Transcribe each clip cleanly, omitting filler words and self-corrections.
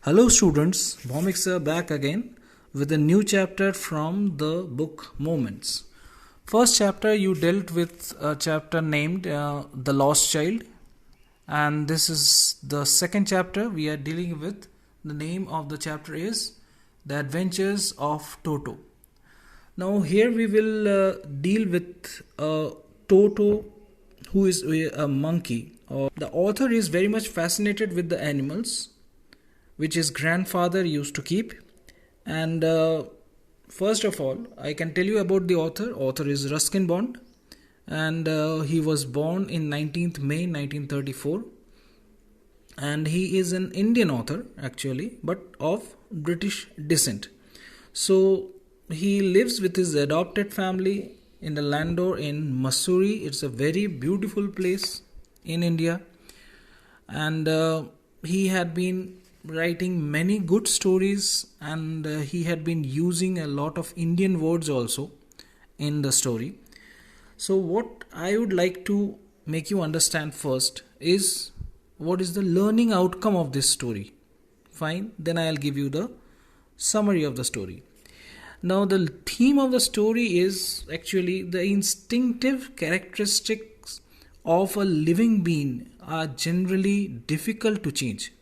Hello students, Bhomik sir back again with a new chapter from the book Moments. First chapter you dealt with a chapter named The Lost Child, and this is the second chapter we are dealing with. The name of the chapter is The Adventures of Toto. Now here we will deal with Toto, who is a monkey. The author is very much fascinated with the animals which his grandfather used to keep. And first of all, I can tell you about the author. Author is Ruskin Bond, and he was born in 19th May 1934. And he is an Indian author actually, but of British descent. So he lives with his adopted family in the Landor in Mussoorie. It's a very beautiful place in India, and he had been writing many good stories, and he had been using a lot of Indian words also in the story. So what I would like to make you understand first is what is the learning outcome of this story. Fine, then I'll give you the summary of the story. Now the theme of the story is actually the instinctive characteristics of a living being are generally difficult to change.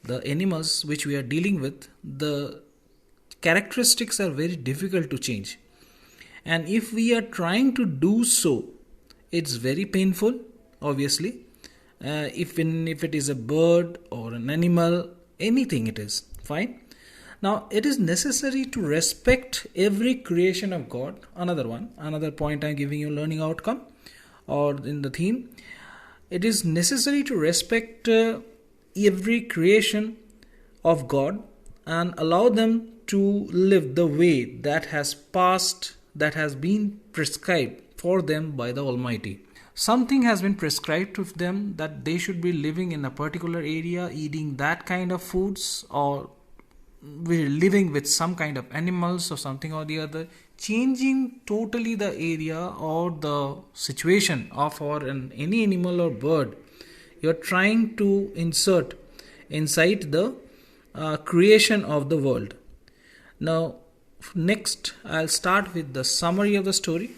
The animals which we are dealing with, the characteristics are very difficult to change. And if we are trying to do so, it's very painful, obviously. If it is a bird or an animal, anything it is, fine. Now, it is necessary to respect every creation of God. Another point I'm giving you learning outcome or in the theme. It is necessary to respect every creation of God and allow them to live the way that has been prescribed for them by the Almighty. Something has been prescribed to them that they should be living in a particular area, eating that kind of foods, or we're living with some kind of animals or something or the other. Changing totally the area or the situation of any animal or bird you're trying to insert inside the creation of the world. Now, next I'll start with the summary of the story.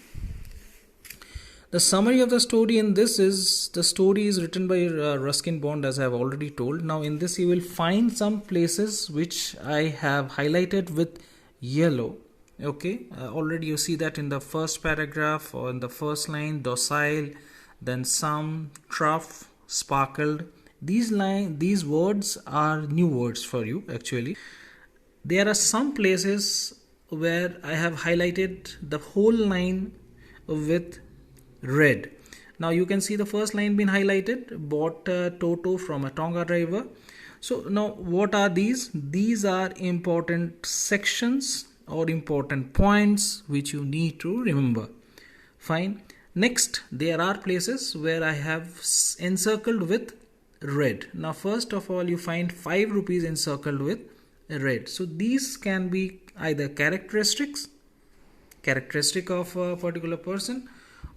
The summary of the story in this is, the story is written by Ruskin Bond, as I have already told. Now in this you will find some places which I have highlighted with yellow. Okay, already you see that in the first paragraph or in the first line, docile, then some, trough, sparkled. These words are new words for you actually. There are some places where I have highlighted the whole line with red. Now you can see the first line being highlighted, bought Toto from a Tonga driver. So now what are these? These are important sections or important points which you need to remember. Fine. Next, there are places where I have encircled with red. Now first of all you find 5 rupees encircled with red. So these can be either characteristic of a particular person,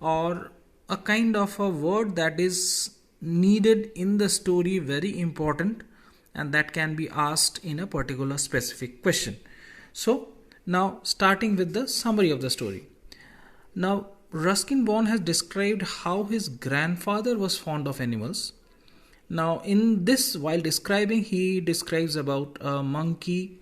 or a kind of a word that is needed in the story, very important, and that can be asked in a particular specific question. So now starting with the summary of the story. Now Ruskin Bond has described how his grandfather was fond of animals. Now in this, while describing, he describes about a monkey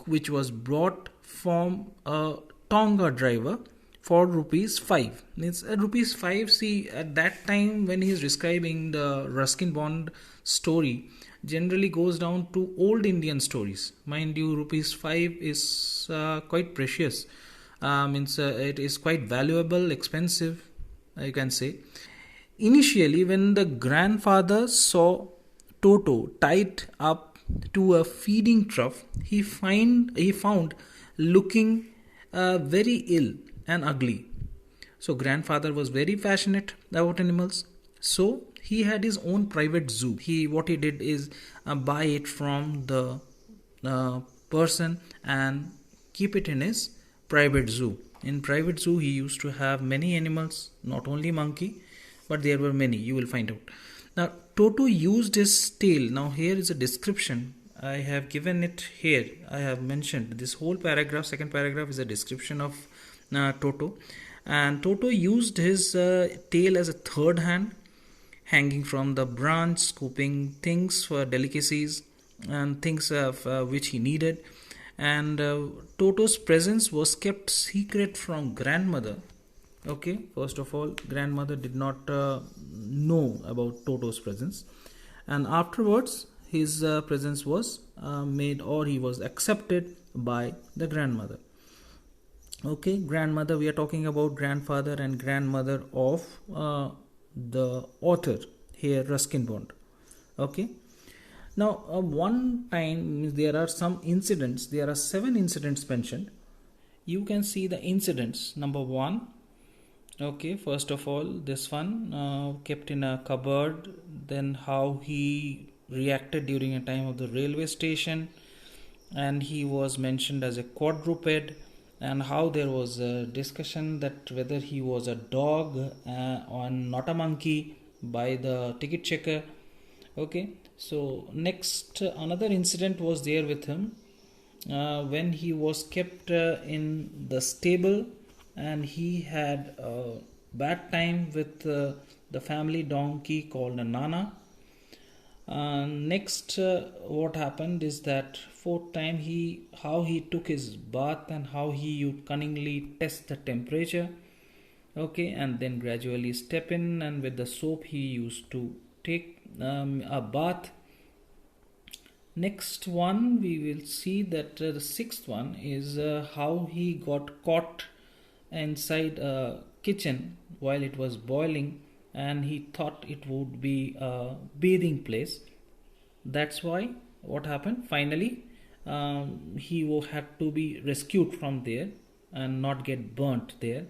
which was brought from a Tonga driver for rupees 5. It's rupees 5. See, at that time when he is describing the Ruskin Bond story, generally goes down to old Indian stories. Mind you, rupees 5 is quite precious. It is quite valuable, expensive, you can say. Initially, when the grandfather saw Toto tied up to a feeding trough, he found looking very ill and ugly. So grandfather was very passionate about animals. So he had his own private zoo. What he did is buy it from the person and keep it in his private zoo. In private zoo he used to have many animals, not only monkey, but there were many, you will find out. Now, Toto used his tail. Now, here is a description. I have given it here. I have mentioned this whole paragraph, second paragraph, is a description of Toto. And Toto used his tail as a third hand, hanging from the branch, scooping things for delicacies and things which he needed. And Toto's presence was kept secret from grandmother. Okay, first of all, grandmother did not know about Toto's presence, and afterwards his presence was made, or he was accepted by the grandmother. Okay, grandmother, we are talking about grandfather and grandmother of the author here, Ruskin Bond. Okay, now one time there are some incidents, there are 7 incidents mentioned. You can see the incidents. Number 1, okay, first of all, this one kept in a cupboard, then how he reacted during a time of the railway station, and he was mentioned as a quadruped, and how there was a discussion that whether he was a dog or not a monkey by the ticket checker. Okay, so next another incident was there with him when he was kept in the stable, and he had a bad time with the family donkey called a Nana. Next, what happened is that fourth time how he took his bath and how he would cunningly test the temperature. Okay, and then gradually step in, and with the soap he used to take a bath. Next one, we will see that the 6th one is how he got caught inside a kitchen while it was boiling, and he thought it would be a bathing place. That's why what happened finally, he had to be rescued from there and not get burnt there.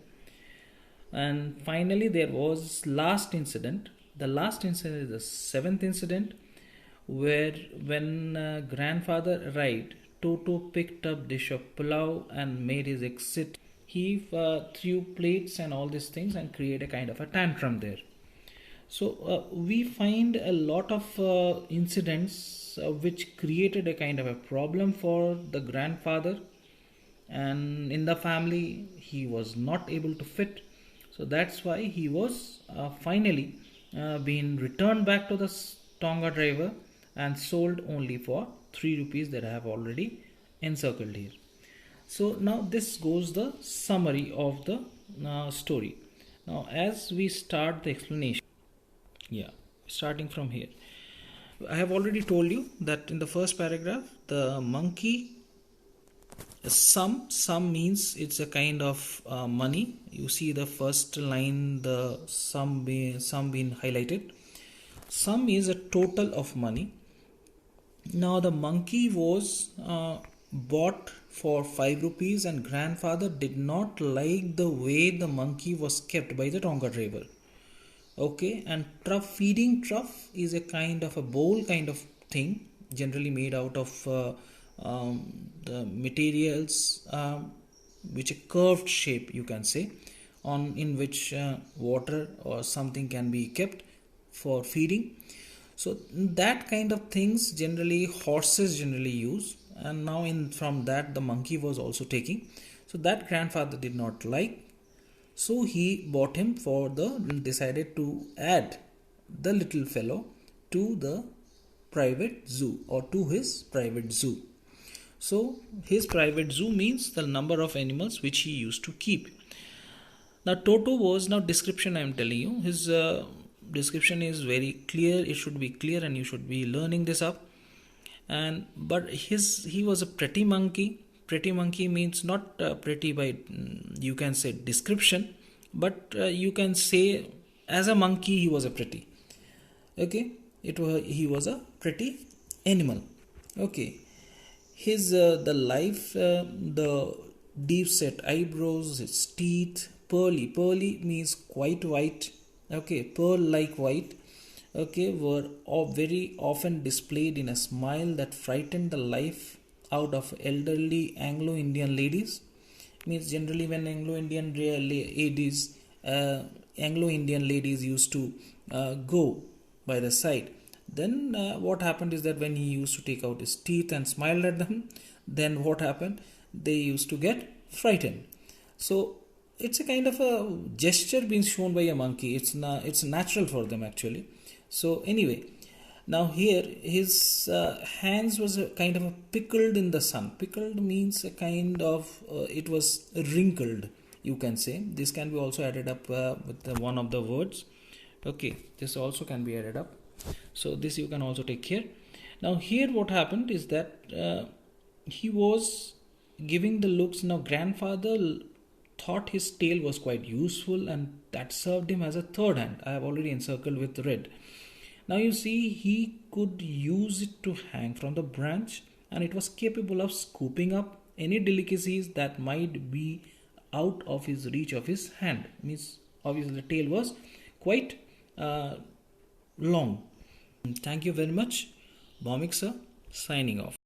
And finally there was last incident. The last incident is the 7th incident, where when grandfather arrived, Toto picked up dish of pulao and made his exit. He threw plates and all these things and created a kind of a tantrum there. So we find a lot of incidents which created a kind of a problem for the grandfather, and in the family he was not able to fit. So that's why he was finally being returned back to the Tonga driver and sold only for 3 rupees that I have already encircled here. So now this goes the summary of the story. Now as we start the explanation, starting from here, I have already told you that in the first paragraph the monkey sum means it's a kind of money. You see the first line, the sum being highlighted. Sum is a total of money. Now the monkey was bought for 5 rupees, and grandfather did not like the way the monkey was kept by the Tonga driver. Okay, and feeding trough is a kind of a bowl kind of thing, generally made out of the materials which a curved shape, you can say, in which water or something can be kept for feeding. So that kind of things generally horses generally use, and now from that the monkey was also taking. So that grandfather did not like, so he bought him decided to add the little fellow to the private zoo, or to his private zoo. So his private zoo means the number of animals which he used to keep. Now Toto was, now description I am telling you, his description is very clear. It should be clear and you should be learning this up. But he was a pretty monkey. Pretty monkey means not pretty by, you can say, description, but you can say as a monkey he was a pretty. Okay, he was a pretty animal. Okay, his the deep set eyebrows, his teeth, pearly means quite white. Okay, pearl like white. Okay, were very often displayed in a smile that frightened the life out of elderly Anglo-Indian ladies. Means generally when Anglo-Indian ladies used to go by the side. Then what happened is that when he used to take out his teeth and smiled at them, then what happened? They used to get frightened. So it's a kind of a gesture being shown by a monkey. It's natural for them actually. So anyway, now here his hands was a kind of a pickled in the sun. Pickled means a kind of it was wrinkled, you can say. This can be also added up with one of the words. Okay, this also can be added up. So this you can also take care. Now here what happened is that he was giving the looks. Now grandfather thought his tail was quite useful, and that served him as a third hand. I have already encircled with red. Now you see he could use it to hang from the branch, and it was capable of scooping up any delicacies that might be out of his reach of his hand. Means obviously the tail was quite long. Thank you very much. Bomik sir, signing off.